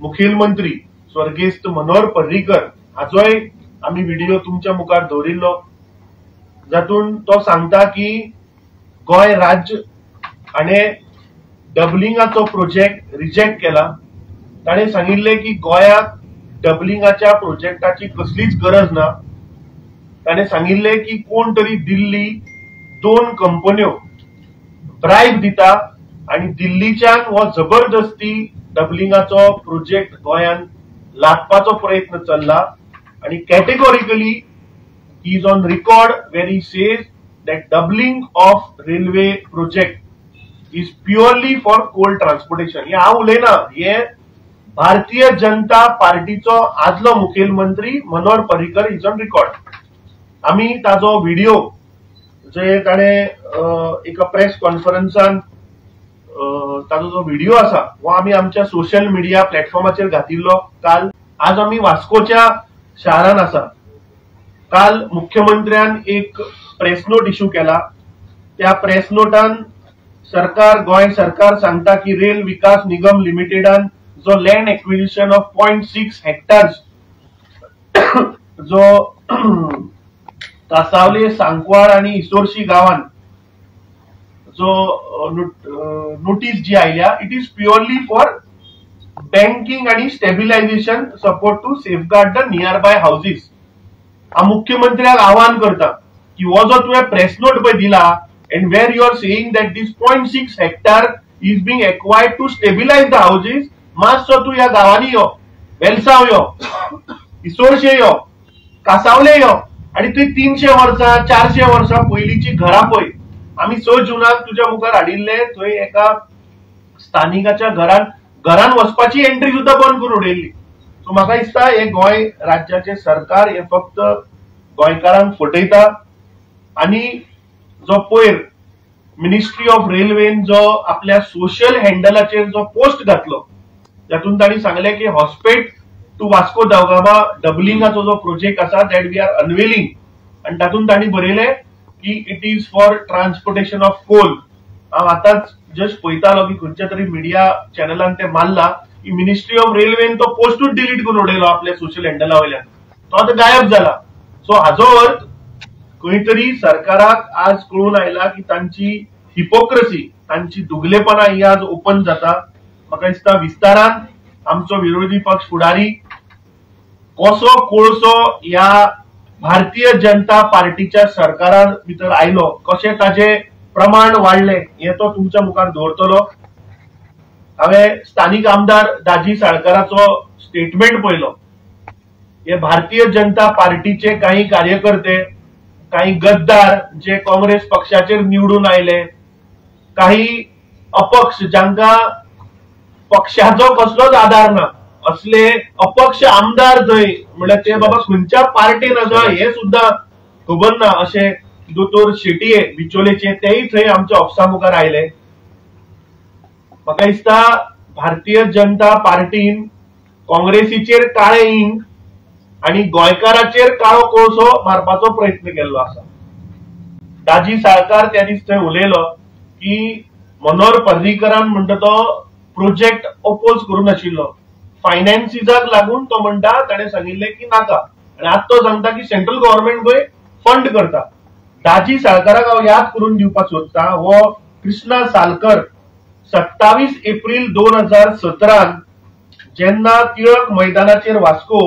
मुखेलमंत्री स्वर्गेस्त मनोहर पर्रीकर हाचोय आम्ही व्हिडिओ तुमच्या मुखार दवरिल्लो, जातून तो सांगता की गोय राज्य हाणे डबलिंगाचो प्रोजेक्ट रिजेक्ट केला। ताणे सांगिल्ले की गोयाक डबलिंगाच्या प्रोजेक्टाची कसलीच गरज ना। ताणे सांगिल्ले की कोण तरी दिल्ली 2 कंपन्यो ब्रायब दिता आणि दिल्लीच्यान हो जबरदस्ती डबलिंगाचो प्रोजेक्ट गोयान लादपाचो प्रयत्न चल्ला आणि कॅटेगोरिकली he is on record where he says that doubling of railway project is purely for coal transportation। हे हांव उलयना, हे भारतीय जनता पार्टीचो आदलो मुखेलमंत्री Manohar Parrikar is on record. आम्ही ताजो व्हिडिओ जे ताणे एका प्रेस कॉन्फरन्सान ताजो जो व्हिडिओ आसा वो आम्ही आमच्या सोशल मीडिया प्लॅटफॉर्माचेर घातिल्लो काल। आज आम्ही वास्कोच्या शारान आसा। काल मुख्यमंत्र्यान एक प्रेस नोट इश्यू केला। त्या प्रेस नोटान गोय सरकार सांगता की रेल विकास निगम लिमिटेडान जो लँड एक्विजिशन ऑफ 0.6 हेक्टर्स जो कासावले, सांकवाळ आणि इसोर्शी गावान जो नोटीस जी आयल्या, it is purely for banking आणि stabilisation support to safeguard the nearby houses. हा मुख्यमंत्र्याक आवाहन करता की हो जो तुवें प्रेस नोट पळय दिला and where you are saying that this 0.6 hectare is being acquired to stabilise the houses, मातसो तू ह्या गावांनी यो, वेलसाव यो, इसोरशे यो, कासावले यो आणि तुवें 300 वर्सां 400 वर्सां पयलींची घरां पळय। आम्ही 6 जुनाक तुझ्या मुखार हाडिल्ले, थंय एका स्थानिकाच्या घरान वचपाची एंट्री सुद्धा बंद करून उडयल्ली। सो म्हाका दिसता हे गोय राज्याचे सरकार हे फक्त गोंयकारांक फटयता आणि जो पयर मिनिस्ट्री ऑफ रेल्वेन जो आपल्या सोशल हँडलाचेर जो पोस्ट घातलो, जातून तांणी सांगले की हॉस्पेट टू वास्को दा गामा डबलिंगाचो जो प्रोजेक्ट आसा दॅट वी आर अनवेलिंग, आणि तातून तांणी बरयले की it is for transportation of coal. हांव आतांच जस्ट पळयतालो की खंयच्या तरी मिडिया चॅनलान ते मारला की मिनिस्ट्री ऑफ रेल्वेन तो पोस्टूच डिलीट करून उडयलो आपल्या सोशल हँडला वयल्यान, तो आता गायब झाला। सो हाजो अर्थ खंय तरी सरकाराक आज कळून आयला की तांची हिपोक्रेसी, तांची दुगलेपणा ही आज ओपन जाता। म्हाका दिसता विस्तारान आमचो विरोधी पक्ष फुडारी कसो कोळसो ह्या भारतीय जनता पार्टीच्या सरकारान भितर आयलो, कशे ताजे प्रमाण वाढले हे तो तुमच्या मुखार दवरतलो। हांवें स्थानिक आमदार दाजी साळकाराचो स्टेटमेंट पळयलो। हे भारतीय जनता पार्टीचे काही कार्यकर्ते, काही गद्दार जे काँग्रेस पक्षाचेर निवडून आयले, काही अपक्ष जांकां पक्षाचो कसलोच आधार ना, असले अपक्ष आमदार थंय म्हळ्यार ते बाबा खंयच्या पार्टीन आसा हे सुद्धा खबर ना अशे दोतोर शेटये बिचोलेचे तेही थंय आमच्या ऑफिसा मुखार आयले। म्हाका दिसता भारतीय जनता पार्टीन काँग्रेसीचेर काळे इंक आणि गोंयकाराचेर काळो कोळसो मारपाचो प्रयत्न केल्लो आसा। दाजी साळकार त्या दीस थंय उलयलो की मनोहर पर्रीकरान म्हणटा तो प्रोजेक्ट ओपोज करून आशिल्लो, फायनान्सिसाक लागून तो म्हणटा ताणें सांगिल्ले की नाका, आणि आज तो सांगता की सेंट्रल गव्हर्नमेंट पळय फंड करता। दाजी साळकाराक हांव याद करून दिवपाक सोदता, हो कृष्णा सालकर 27 एप्रिल 2017 जेन्ना टिळक मैदानाचेर वास्को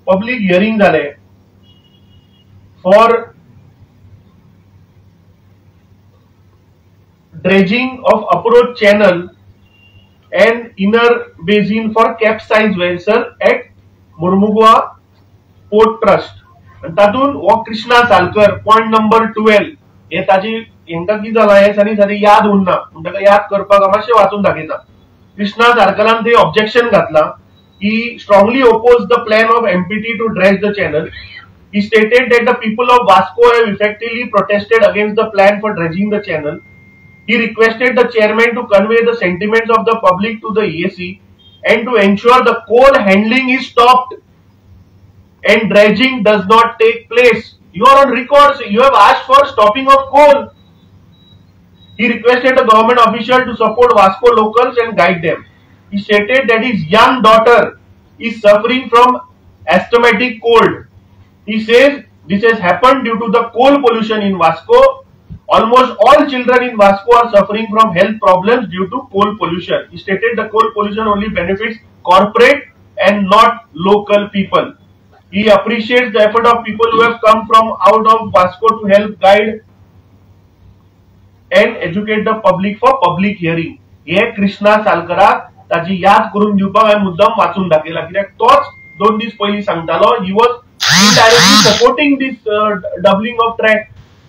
पब्लिक हियरिंग जाले for dredging of approach channel and inner basin for capsize vessel at Mormugao port trust, आणि तातून हो कृष्णा सालकर पॉइंट नंबर 12 हे ताजी हेंका कितें जाला हे सारी याद उरना, ताका याद करपाक मातशें वाचून दाखयता। कृष्णा सालकरान ते ऑब्जेक्शन घातला ही strongly opposed the plan of MPT to dredge the channel. He stated that the people of Vasco have effectively protested against the plan for dredging the channel. He requested the chairman to convey the sentiments of the public to the EAC and to ensure the coal handling is stopped and dredging does not take place. You are on record, you have asked for stopping of coal. He requested the government official to support Vasco locals and guide them. he stated that his young daughter is suffering from asthmatic cold. He says this has happened due to the coal pollution in Vasco. Almost all children in Vasco are suffering from health problems due to coal pollution. He stated the coal pollution only benefits corporate and not local people. He appreciates the effort of people who have come from out of Vasco to help guide and educate the public for public hearing. हे कृष्णा सालकराक ताची याद करून दिवपाक हांवें मुद्दाम वाचून दाखयला, कित्याक तोच 2 दीस पयलीं सांगतालो he was indirectly supporting this doubling of track.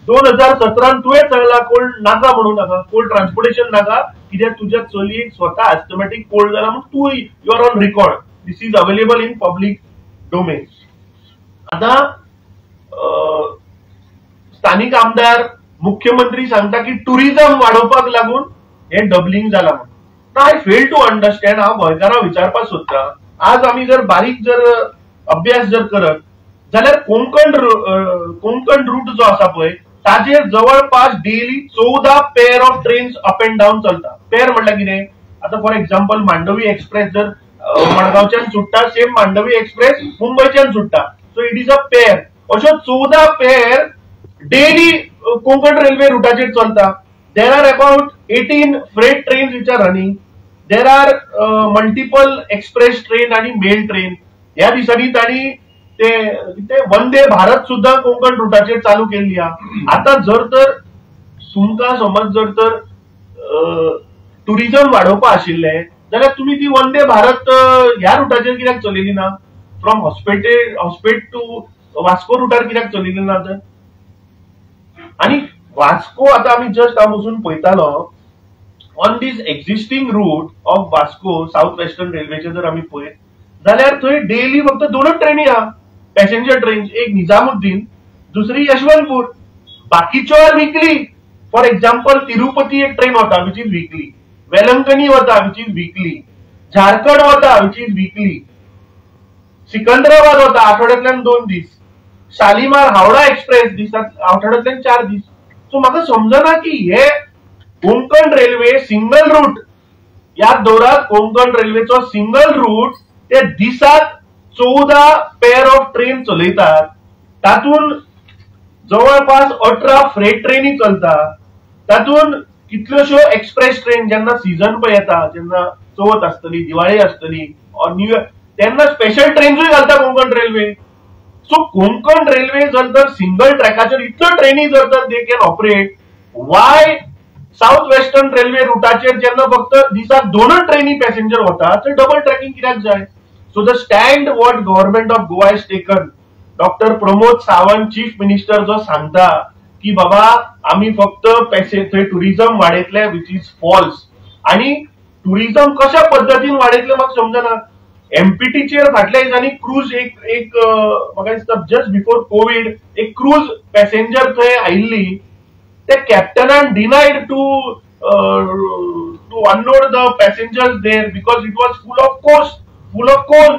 2017 तुवें सांगला कोल्ड नाका म्हणून, नाका कोल्ड ट्रान्सपोर्टेशन नाका, कित्याक तुज्या चलयेक स्वता एस्थमॅटीक कोल्ड जाला म्हणून तूं you are on record. This is available in public domain. आता स्थानिक आमदार मुख्यमंत्री सांगता की टुरिझम वाडोवपाक लागून हे डबलिंग जाला म्हणून. I fail to understand. हांव गोंयकारांक विचारपाक सोदता, आज आमी जर बारीक जर अभ्यास जर करत जाल्यार कोंकण रूट जो आसा पळय ताचेर जवळपास daily 14 pair of trains up and down चलता. पेअर म्हटल्यार कितें? आता फॉर एक्झाम्पल मांडवी एक्सप्रेस जर मडगांवच्यान सुट्टा, सेम मांडवी एक्सप्रेस मुंबयच्यान सुट्टा, so it is a pair. अश्यो 14 पेअर डेली कोंकण रेल्वे रुटाचेर चलता. There are about 18 freight trains which are running. There are multiple express train आणि मेल ट्रेन. ह्या दिसांनी तांणी ते वंदे भारत सुद्धा कोंकण रुटाचेर चालू केल्ली आहा. आता जर तर तुमकां समज जर तर टुरिझम वाडोवपा आशिल्ले जाल्यार तुमी ती वंदे भारत ह्या रुटाचेर कित्याक चलयली ना? फ्रॉम हॉस्पेट टू वास्को रुटार कित्याक चलयली ना तर? आणि वास्को आता आम्ही जस्ट हांव वचून पळयतालो on this existing route of Vasco south western रेल्वेचे जर आम्ही पळयत जाल्यार थंय डेली फक्त 2च ट्रेनी आहा पॅसेंजर ट्रेन. एक निजामुद्दीन, दुसरी यशवंतपूर. बाकीच्यो are weekly. For example Tirupati एक ट्रेन वता विच इज विकली, वेलंकनी वता विच इज विकली, झारखंड वता विच इज विकली, सिकंदराबाद वता आठवड्यातल्यान 2 दीस, शालिमार हावडा एक्सप्रेस दिसात आठवड्यातल्यान 4 दीस. सो म्हाका समजना की हे कोंकण रेल्वे सिंगल रूट, याद दवरात, कोंकण रेल्वेचो सिंगल रूट ते दिसाक 14 पेअर ऑफ ट्रेन चलयतात. तातून जवळपास 18 फ्रेट ट्रेनी चलता. तातून कितल्योश्यो एक्सप्रेस ट्रेन, जेन्ना सीझन पळय येता, जेन्ना चवथ आसतली, दिवाळी आसतली, न्यू इयर, तेन्ना स्पेशल ट्रेन्सूय घालता Konkan railway. So Konkan railway जर तर सिंगल ट्रॅकाचेर इतल्यो ट्रेनी जर तर they can operate, why South Western Railway रुटाचेर जेन्ना फक्त दिसाक 2च ट्रेनी पॅसेंजर वता तर डबल ट्रॅकिंग कित्याक जाय? So the stand what government of Goa has taken, doctor Pramod Sawant chief minister जो सांगता की बाबा आम्ही फक्त थंय टुरिझम वाडयतले विच इज फॉल्स. आणि टुरिझम कशा पद्धतीन वाडयतले म्हाका समजना. एमपीटीचेर फाटल्या दिसांनी क्रूज एक म्हाका दिसता जस्ट बिफोर कोविड एक क्रूज पॅसेंजर थंय आयिल्ली. ते कॅप्टनान denied to unload the passengers there because it was full of coal.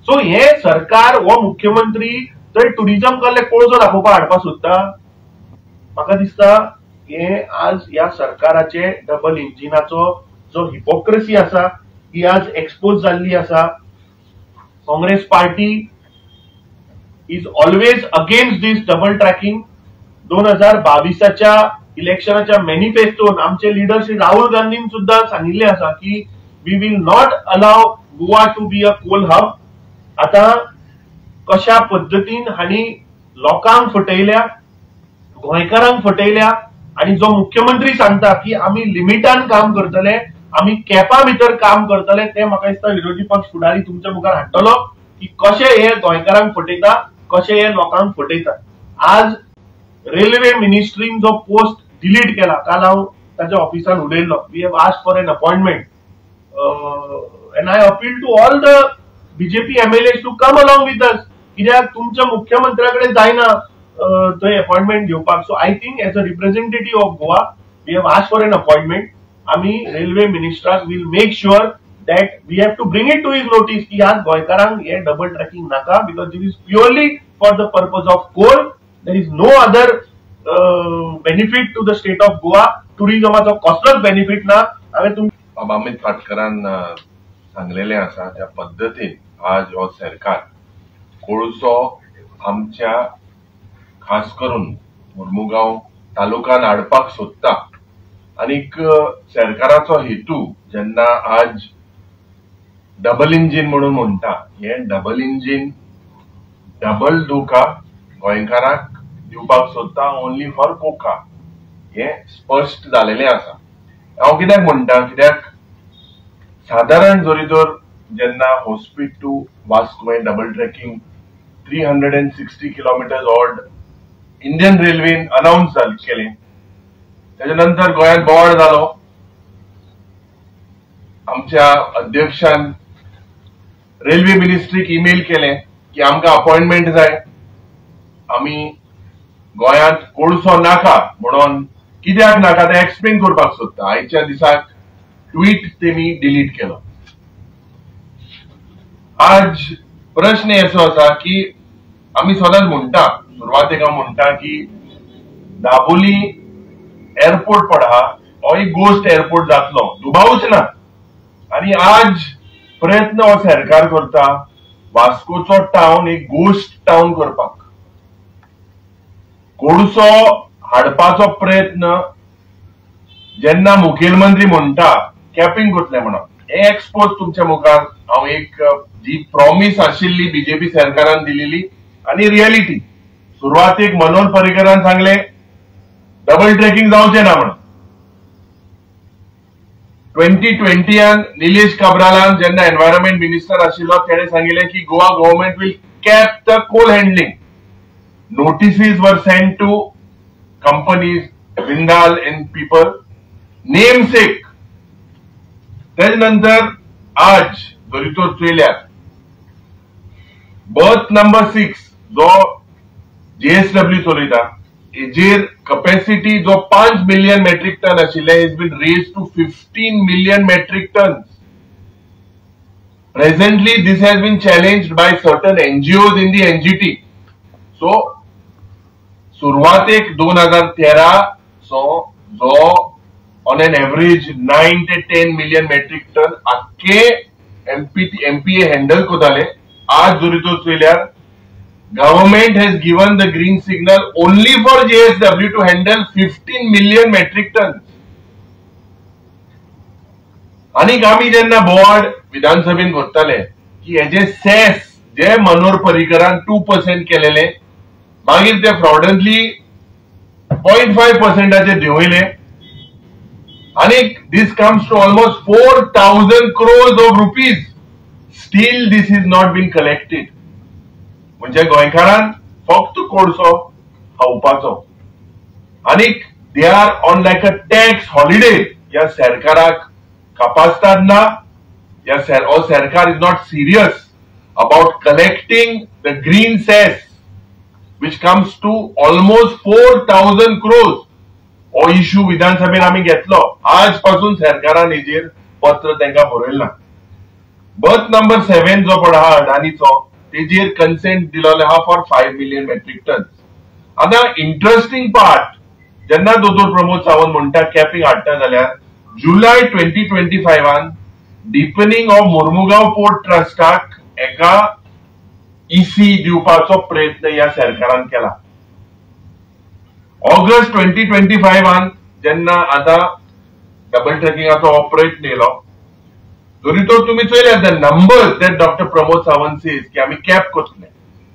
So हे सरकार हो मुख्यमंत्री थंय टुरिझम कडले कोळसो दाखोवपाक हाडपाक सोदता. म्हाका दिसता हे आज ह्या सरकाराचे डबल इंजिनाचो जो हिपोक्रेसी आसा ही आज एक्सपोज जाल्ली आसा. Congress party is always against this double tracking. 2022च्या इलेक्शनाच्या मॅनिफेस्टोन आमचे लीडर श्री राहुल गांधीन सुद्धा सांगिल्ले आसा की we will not allow Goa to be a coal hub. आता कशा पद्धतीन हांणी लोकांक फटयल्या, गोंयकारांक फटयल्या, आणि जो मुख्यमंत्री सांगता की आम्ही लिमिटान काम करतले, आम्ही कॅपा भितर काम करतले, ते म्हाका दिसता विरोधी पक्ष फुडारी तुमच्या मुखार हाडटलो की कशे हे गोंयकारांक फटयता, कशे हे लोकांक फटयता. आज रेल्वे मिनिस्ट्रीन जो पोस्ट डिलीट केला, काल हांव ताच्या ऑफिसान उलयल्लो, we have asked for an appointment and I appeal to all the BJP MLAs to come along with us. कित्याक तुमच्या मुख्यमंत्र्याकडे जायना थंय अपॉइंटमेंट घेवपाक. So I think as a representative of Goa we have asked for an appointment. आम्ही railway मिनिस्टराक will make sure that we have to bring it to his notice की आज गोंयकारांक हे डबल ट्रॅकिंग नाका, because this is purely for the purpose of coal. There is no other benefit to the state of Goa. टुरिझमाचो कसलोच benefit ना. हांवें बाबा अमित फाटकरान सांगलेले आसा त्या पद्दतीन आज हो सरकार कोळसो आमच्या खास करून मुर्मुगांव तालुक्यात हाडपाक सोदता आनीक सरकाराचो हेतू जेन्ना आज डबल इंजिन म्हणून म्हणटा हे डबल इंजिन डबल धोका गोंयकारांक दिवपाक सोदता ओन्ली फॉर कोका हे स्पश्ट जालेले आसा। हांव कित्याक म्हणटा कित्याक साधारण जोरी तर जेन्ना Hospet to Vasco double tracking 360 kilometres odd Indian रेल्वेन अनाउन्स केले त्याच्या नंतर गोंयांत बोवाळ जालो। आमच्या अध्यक्षान रेल्वे मिनिस्ट्रीक ईमेल केले की आमकां अपॉइंटमेंट जाय, आमी गोंयांत कोळसो नाका म्हणून कित्याक नाका ते एक्सप्लेन करपाक सोदता। आयच्या दिसाक ट्वीट तेमी डिलीट केलो। आज प्रश्न असो आसा की आमी सदांच म्हणटा सुरवातेक हांव म्हणटा की दाबोली एअरपोर्ट पडा हो एक गोस्ट एअरपोर्ट जातलो, दुबावूच ना। आणि आज प्रयत्न हो सरकार करता वास्कोचो टाउन एक गोस्ट टाउन करपाक। कोळसो हाडपाचो प्रयत्न जेन्ना मुखेलमंत्री म्हणटा कॅपिंग करतले म्हणून हे एक्सपोज तुमच्या मुखार हांव एक जी प्रॉमिस आशिल्ली बीजेपी सरकारान दिलेली आणि रियालिटी सुरवातेक मनोहर पर्रीकरान सांगले डबल ट्रॅकिंग जावचें ना म्हणून। 2020 निलेश काब्रालान जेन्ना एनवायरमेंट मिनिस्टर आशिल्लो तेणे सांगिल्ले की Goa government will cap the coal handling. Notices वर sent to companies Jindal and people name सेक। त्यानंतर आज जरी तो चलयात बर्थ नंबर 6 जो JSW चलयता हेजेर कॅपॅसिटी जो 5 मिलियन मेट्रिक टन आशिल्ले is been raised to 15 million metric ton. Presently this has been challenged by certain NGOs in the NGT। So सुरवातेक 2013 जो ऑन एन एवरेज 9 ते 10 मिलियन मेट्रिक टन आख्खे MPA handle करताले। आज जरी तो चलयार government has given the green signal only for JSW to handle 15 million metric tons। आणि आम्ही जेन्ना बोवाळ विधानसभेन करताले की हेजे सेस जे मनोहर पर्रीकरान 2% केलेले मागीर ते फ्रॉडंटली 0.5% देंवयले आणि this comes to almost 4,000 crores of rupees। Still this is not been collected. म्हणजे गोंयकारान फक्त कोळसो खावपाचो आणि they are on like a tax holiday. या सरकाराक कापासतात ना या सरकार is not serious about collecting the green cess which comes to almost 4,000 crores। हो इश्यू विधानसभेत आम्ही घेतलो। आजपासून सरकारान हेजेर पत्र तांकां बरयलें ना। बर्थ नंबर 7 जो पडा अडानीचो तेजेर कन्सेंट दिलोले हा फॉर 5 मिलियन मेट्रिक टन। आता इंटरेस्टिंग पार्ट जेन्ना दोतोर प्रमोद सावंत म्हणटा कॅपिंग हाडटा जाल्यार जुलय 2025 डिपनिंग ऑफ मुर्मुगांव पोर्ट ट्रस्टाक एका EC दिवपाचो प्रयत्न या सरकारान केला। ऑगस्ट 2025 जेन्ना आता डबल ट्रॅकिंगाचो हो प्रयत्न येयलो जरी तो तुम्ही चलयात the numbers that doctor Pramod Sawant says की आम्ही कॅप करतले।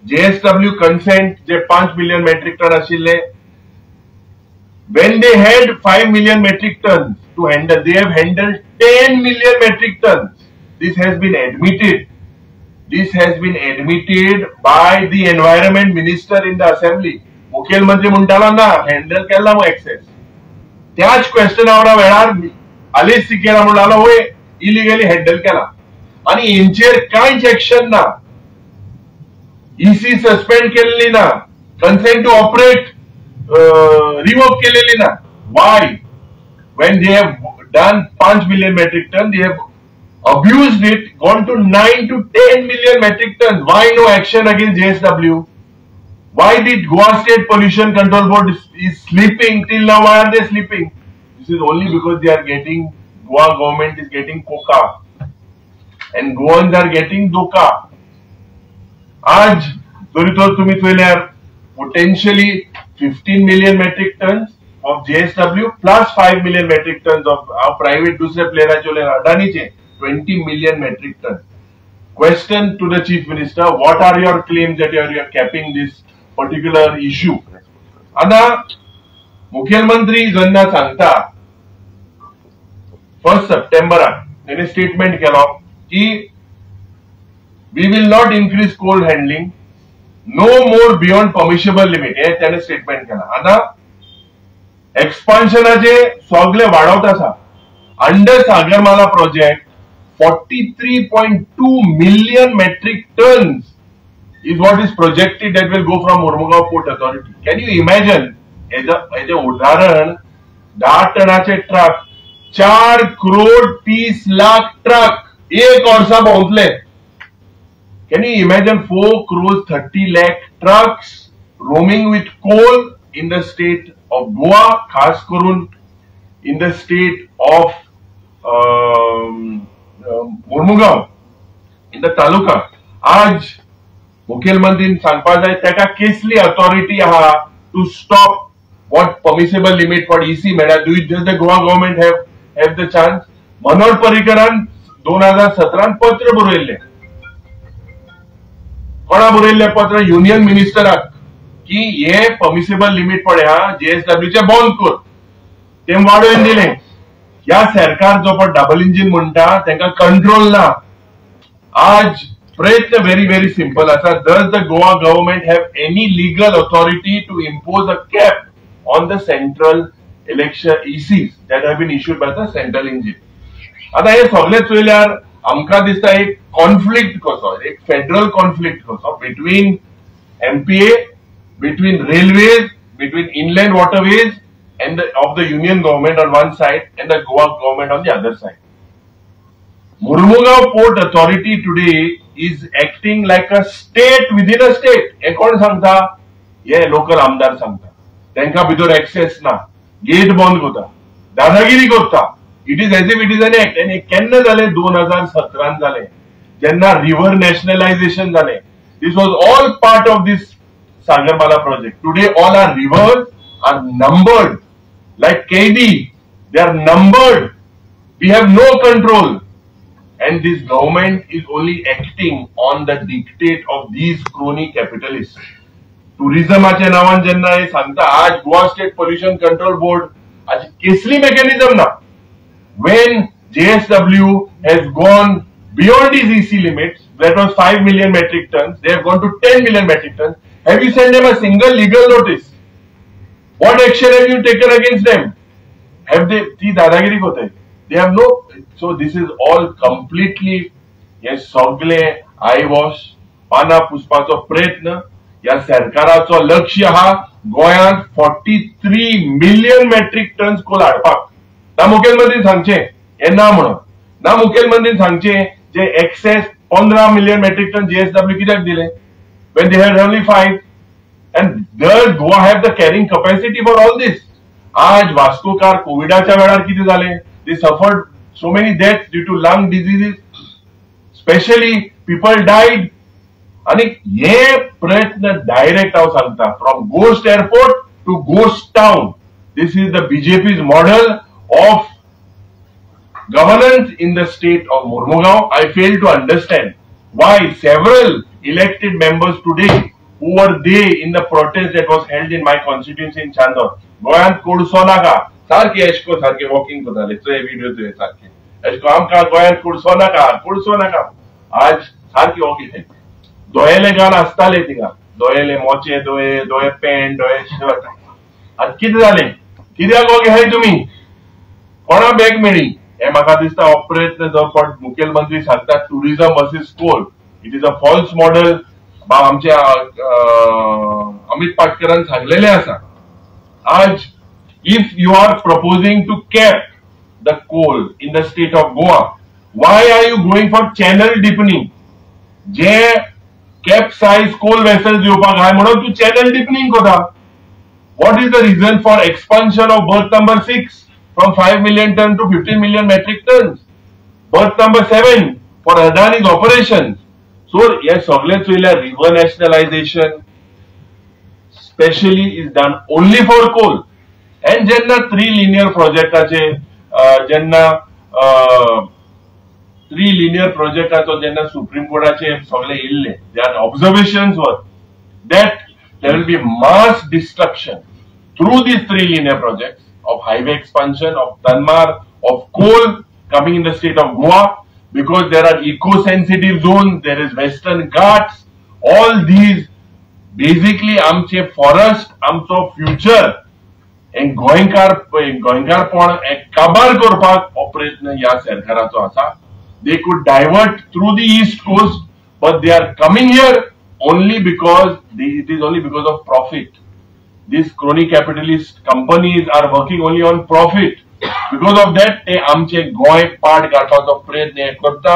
JSW कंसेंट जे 5 मिलियन मेट्रिक टन आशिल्ले when they had 5 million metric tons to handle, they have handled 10 million metric tons। This has been admitted। This has been admitted by the environment minister in the assembly। मुख्यमंत्री म्हणटालो ना handle केला मग access त्याच क्वेश्चनावर वेळार आलेश सिकेरा म्हणालो होय illegally handle केला आणि हेंचेर कांयच एक्शन ना। EC सस्पेंड केलेली ना, कन्सेंट टू ऑपरेट रिवोक केलेली ना। Y when they have done 5 million metric ton they have abused it, gone to 9 to 10 million metric tons। Why no action against JSW? Why did Goa State Pollution Control Board is sleeping till now? Why are they sleeping? This is only because they are getting, Goa government is getting coca। and goans are getting doka. आज जरी तो तुम्ही चोयल्यार potentially 15 million metric tons of JSW plus 5 million metric tons of our private दूसरे प्लेयराचे उलयल्यार अडानीचे 20 million metric tons. Question to the Chief Minister: what are your claims that you are capping this particular issue? आता मुख्यमंत्री जेन्ना सांगता 1 सप्टेंबराक तेणे statement केलो की we will not increase coal handling, no more beyond permissible limit. हे त्याने statement केला. आता एक्सपान्शनाचे सगळे वाढवत आसा. Under Sagarmala project 43.2 million metric tons is what is projected that will go from Mormugao Port Authority. Can you imagine? याचे उदाहरण 10 टनाचे truck 4 crore 30 lakh truck एक वर्सा पोहोचले. Can you imagine 4 crores 30 lakh trucks roaming with coal in the state of Goa, khas karun in the state of Mormugao, in the taluka. आज मुख्यमंत्रीन सांगपा जाय तेका केसली authority आहा to stop what permissible limit for EC मेळ्ळा. Does the Goa government have the chance? Manohar पर्रीकरान 2017 पत्र बरयल्लें. कोणा बरयल्लें पत्र? युनियन मिनिस्टराक की हे परमिसिबल लिमिट पळय JSWचे बंद कर. ते वाडोवन दिले. ह्या सरकार जो पण डबल इंजिन म्हणटा तांकां कंट्रोल ना. आज प्रयत्न very simple आसा. Does the Goa government have any legal authority to impose a cap on the central election ECs that have been issued by the central engine? आता हे सगळे चोयल्यार आमकां दिसता एक कॉन्फ्लिक्ट कसो, एक फेडरल कॉन्फ्लिक्ट कसो between MPA, between railways, between inland waterways and of the union government on one side and the Goa government on the other side. Mormugao Port Authority today is acting like a state within a state. हे कोण सांगता? हे local आमदार सांगता. तांकां भितर access ना, gate बंद करता, दादागिरी करता. It is as if it is an act. आणि केन्ना जाले? 2017 जाले जेन्ना रिव्हर नॅशनलायझेशन जाले. This was all part of this Sagarmala project. Today all our rivers are numbered like KD. They are numbered. We have no control. And this government is only acting on the dictate of these crony capitalists. Tourismaच्या नावान जेन्ना हे सांगता आज Goa state pollution control board आज केसली mechanism ना. When JSW has gone beyond these EC limits, that was 5 million metric tons, they have gone to 10 million metric tons. Have you sent them a single legal notice? What action have you taken against them? Have they, ती दादागिरी होते? They have no, so this is all completely, yes, सगळे eyewash, पाना पुसपाचो प्रयत्न. या सरकाराचो लक्ष्य हा गोंयांत 43 million metric tons कोल हाडपाक. ना मुखेलमंत्री सांगचे हे ना म्हणून, ना मुखेलमंत्री सांगचे जे access 15 million metric ton JSW कित्याक दिले when they had only 5. And does Goa have the carrying capacity for all this? आज वास्कोकार कोविडाच्या वेळार किती झाले? They suffered so many deaths due to lung diseases, especially people died. आणि हे प्रयत्न direct हांव सांगता from ghost airport to ghost town. This is the BJP's model of governance in the state of Mormugao. I fail to understand why several elected members today who were there in the protest that was held in my constituency in Chandor, गोंयांत कुडसो नाका सारखे एशको सारखे walking करताले. तो video तुवें सारखे एशको आमकां गोंयांत कुडसो नाका. आज सारखे वॉकिंग दोयेले गान आसताले थिंगा, दोयेले मोचे दोये पॅन्ट दोये शर्ट. आज कितें जालें? कित्याक वॉकी हाय तुमी? कोणा बॅग मेळ्ळी? हे म्हाका दिसता हो प्रयत्न जो पण मुखेलमंत्री सांगता tourism versus coal, it is a false model. आमच्या अमित पाटकरान सांगलेले आसा. आज if you are proposing to cap the coal in the state of Goa, why are you going for channel deepening? जे कॅपसाइज कोल वेसल्स येवपाक हाय म्हणून तू चॅनल डिपनिंग करता. What is the reason for expansion of berth number 6 from 5 million ton to 15 million metric tons? Berth number 7 for Adani's operations. So हे सगळे चोयल्यार river nationalization specially is done only for coal. And जेन्ना 3 linear projectचे जेन्ना 3 linear projectचो जेन्ना Supreme Courtचे सगळे इल्ले, their observations were that there will be mass destruction through these 3 linear projects of highway expansion, of Tanmar, of coal coming in the state of Goa, because there are eco-sensitive zones, there is Western Ghats, all these basically आमचे forest, आमचो future एक गोंयकारपण एक काबार करपाक प्रयत्न ह्या सरकाराचो आसा. They could divert through the east coast, but they are coming here only because it is only because of profit. These crony capitalist companies are working only on profit. Because of that, ते आमचे गोंय पाड गाठपाचो प्रयत्न करता.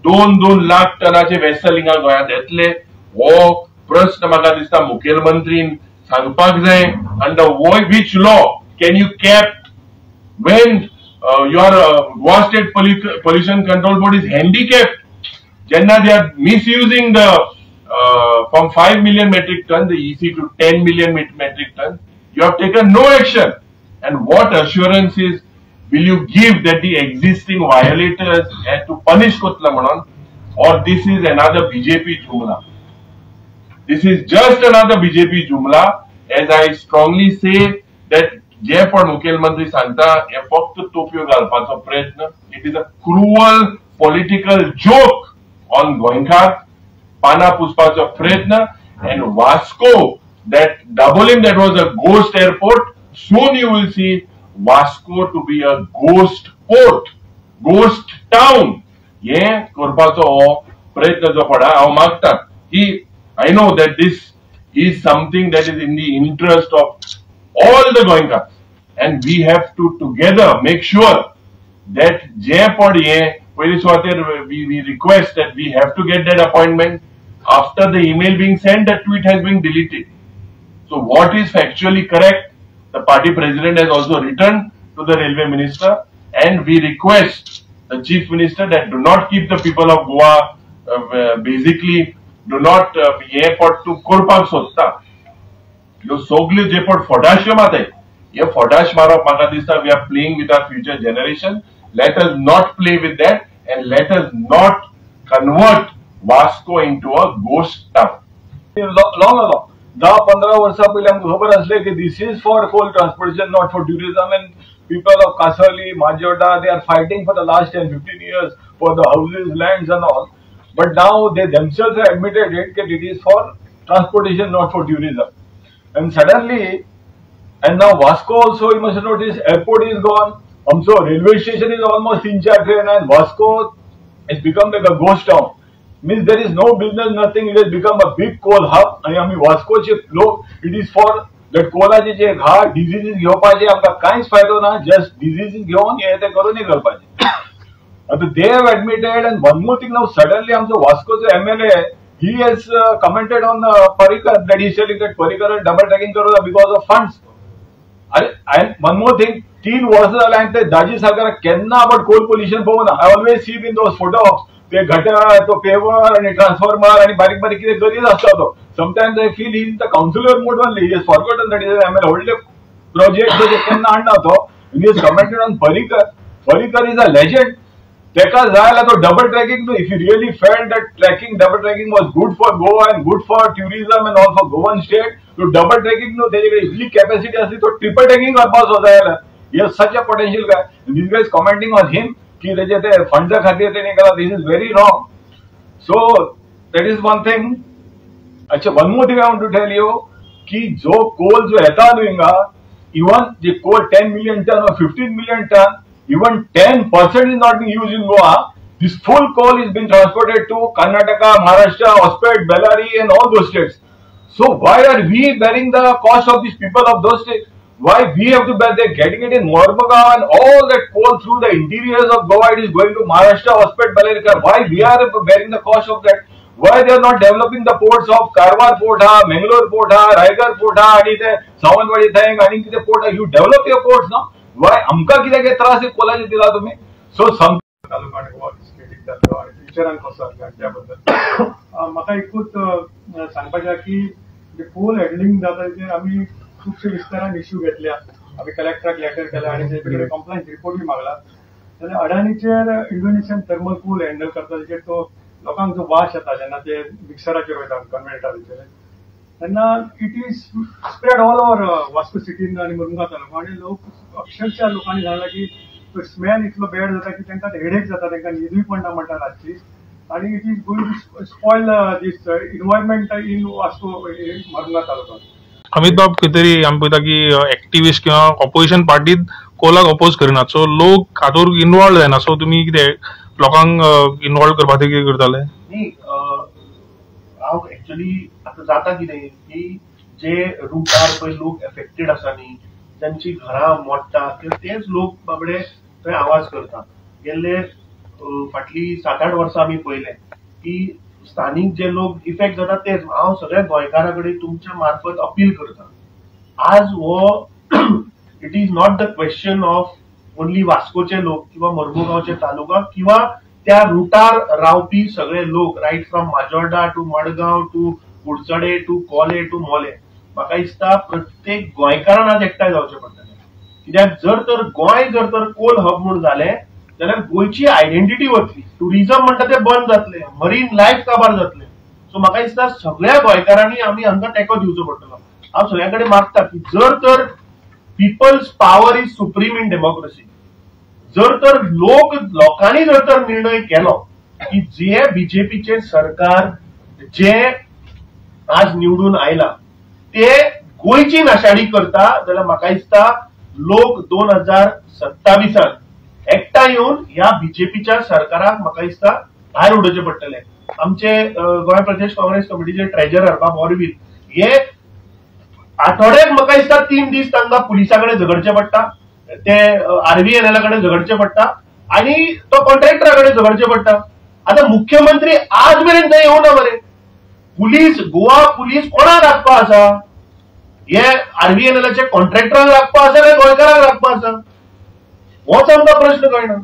2-2 lakh टनाचे vessel हिंगा गोंयांत येतले. हो प्रश्न म्हाका दिसता मुखेलमंत्रीन सांगपाक जाय. Under which law can you cap when your Goa State Pollution Control Board is handicapped? Jenna they are misusing the from 5 million metric ton, the EC to 10 million metric ton. You have taken no action. And what assurances will you give that the existing violators have to punish Kotla Manan? Or this is another BJP Jumla? This is just another BJP Jumla, as I strongly say that जे पण मुखेलमंत्री सांगता हे फक्त तोपयो घालपाचो प्रयत्न. It is a cruel political joke on गोंयकार. पाना पुसपाचो प्रयत्न. And Vasco, that doubling that was a ghost airport, soon you will see Vasco to be a ghost port, ghost town. हे करपाचो प्रयत्न जो पडा हांव मागता की I know that this is something that is in the interest of all the Goenkars, and we have to together make sure that we request that we have to get that appointment. After the email being sent, that tweet has been deleted. So what is factually correct, the party president has also written to the railway minister, and we request the chief minister that do not keep the people of Goa basically do not airport to Kurpak Sotta. ह्यो सगल्यो जे पण फोडाश्यो माताय हे फोडाश मारप म्हाका दिसता we are playing with our future generation. Let us not play with that, and let us not convert Vasco into a ghost town. Long ago, 10-15 वर्षा पहिले आमकां खबर असले की this is for coal transportation, not for tourism, and people of Kasarli, Majota, they are fighting for the last 10-15 years for the houses, lands and all. But now they themselves have admitted it that it is for transportation, not for tourism. And suddenly, and now Vasco also, you must notice, airport is gone. Also, railway station is almost in train, and Vasco has become like a ghost town. Means there is no business, nothing. It has become a big coal hub. And I mean, Vasco चे लोग, it is for that कोलाचे जे घाट diseases घेवपाचे आमकां कांयच फायदो ना. Just diseases घेवन हे ते करून करपाचे. आता they have admitted, and one more thing now, suddenly आमचो Vascoचो MLA, he has commented on Parikar that he is telling that Parikar is double tracking because of funds. And one more thing, 3 वर्ष झाले आणि ते दाजी सरकार केन्ना आपण coal pollution पळोवना. I always see in those photos ते गटर, तो पेवर आणि ट्रान्सफॉर्मर आणि बारीक बारीक कितें करीत आसता तो. Sometimes I feel he is the councillor mode only. He has forgotten that he is an MLA. व्हडले project जे केन्ना हाडना तो. And he has commented on Parikar. Parikar is a legend. Teka Zayala to double tracking. If you really felt that double tracking was good for Goa and good for tourism and all for Goan state, to double tracking, no, there is really capacity as to triple tracking or pass Zayala. He has such a potential guy. And this guy is commenting on him. Ki funds this is very wrong. So that is one thing. Achha, one more thing I want to tell you. Ki jo coal jo heta doinga, even the coal 10 million ton or 15 million ton, even 10% is not being used in Goa. This full coal is being transported to Karnataka, Maharashtra, Hospet, Bellary and all those states. So why are we bearing the cost of these people of those states? Why we have to bear? They're getting it in Mormugao and all that coal through the interiors of Goa. It is going to Maharashtra, Hospet, Bellary. Why we are bearing the cost of that? Why they are not developing the ports of Karwar Port, Mangalore Port, Raigarh Port, and Sawanwadi thing, and the port? You develop your ports now. Why amka कित्याक त्रास कोलाचे दिला तुम्ही? So some मिनिस्टरान कसो आसला त्या बद्दल म्हाका एकूच सांगपाचें की जे कोल हँडलिंग जाता तेचेर आमी खुबशे विस्तारान इश्यू घेतल्या. आमी कलेक्टराक लेटर केला आणि तेचे कडेन कंप्लेंट रिपोर्ट बी मागला. जाल्यार अडानीचेर इंडोनेशियन थर्मल कूल हँडल करता तेचेर तो लोकांक जो वास येता जेन्ना ते मिक्सराचेर वयता कन्वेटराचेर तेन्ना it is spread all over Vasco सिटीन आणि मुरुंगा तालुका आणि लोक अक्षरशः लोकांनी सांगला की तो स्मेल इतलो बॅड जाता की तांकां हेडेक जाता, तांकां न्हिदूय पडना म्हणटा रातची. आणि it is going to spoil this environment in Vasco Mormugao taluka. Amit बाब खंय तरी आमी पळयता की एक्टिविस्ट किंवा ऑपोजिशन पार्टीत कोलाक अपोज करिनात, सो लोक हातूंत इन्वॉल्व जायना. सो तुमी कितें लोकांक इन्वॉल्व करपा खातीर कितें करताले? न्ही, हांव एक्चुअली आतां जाता कितें की जे रुटार पळय लोक एफेक्टेड आसा न्ही, तांची घरां मोडटा तेच लोक बाबडे थंय आवाज करता. गेल्ले फाटली 7-8 वर्सां आमी पळयलें की स्थानिक जे लोक इफेक्ट जाता तेच. हांव सगळ्या गोंयकारां कडेन तुमच्या मार्फत अपील करता, आज हो it is not the question of only वास्कोचे लोक किंवा मुर्मुगांवचे तालुका किंवा त्या रुटार रावपी सगळे लोक, right from Majorda to Madgaon to Kudchade to Colem to Molem. म्हाका दिसता प्रत्येक गोंयकारान आज एकठांय जावचें पडटलें. कित्याक जर तर गोंय जर तर कोल हब म्हूण जालें जाल्यार गोंयची आयडेंटिटी वतली, टुरिझम म्हणटा तें बंद जातलें, मरीन लायफ काबार जातलें. सो म्हाका दिसता सगळ्या गोंयकारांनी आमी हांकां तेंको दिवचो पडटलो. हांव सगळ्यां कडेन मागता की जर तर peoples power is supreme in democracy, जर तर लोकांनी जर तर निर्णय केलो की जे बीजेपीचे सरकार जे आज निवडून आयला ते गोंयची नाशाडी करता, जाल्यार म्हाका दिसता लोक 2027 एकठांय येवन ह्या बीजेपीच्या सरकाराक म्हाका दिसता भायर उडोवचे पडटले. आमचे गोंय प्रदेश काँग्रेस कमिटीचे ट्रेजरर बाब ऑरवील हे आठवड्याक म्हाका दिसता 3 दीस तांकां पुलिसा कडेन झगडचें पडटा, ते RVNL कडेन झगडचें पडटा आणि तो कॉन्ट्रॅक्टरा कडेन झगडचें पडटा. आतां मुख्यमंत्री आज मेरेन थंय येवना मरे. पुलीस, गोवा पुलीस कोणाक राखपा आसा? हे RVNLचे कॉन्ट्रॅक्टरांक राखपा आसा काय गोंयकारांक राखपा आसा? होच आमकां प्रश्न कळना.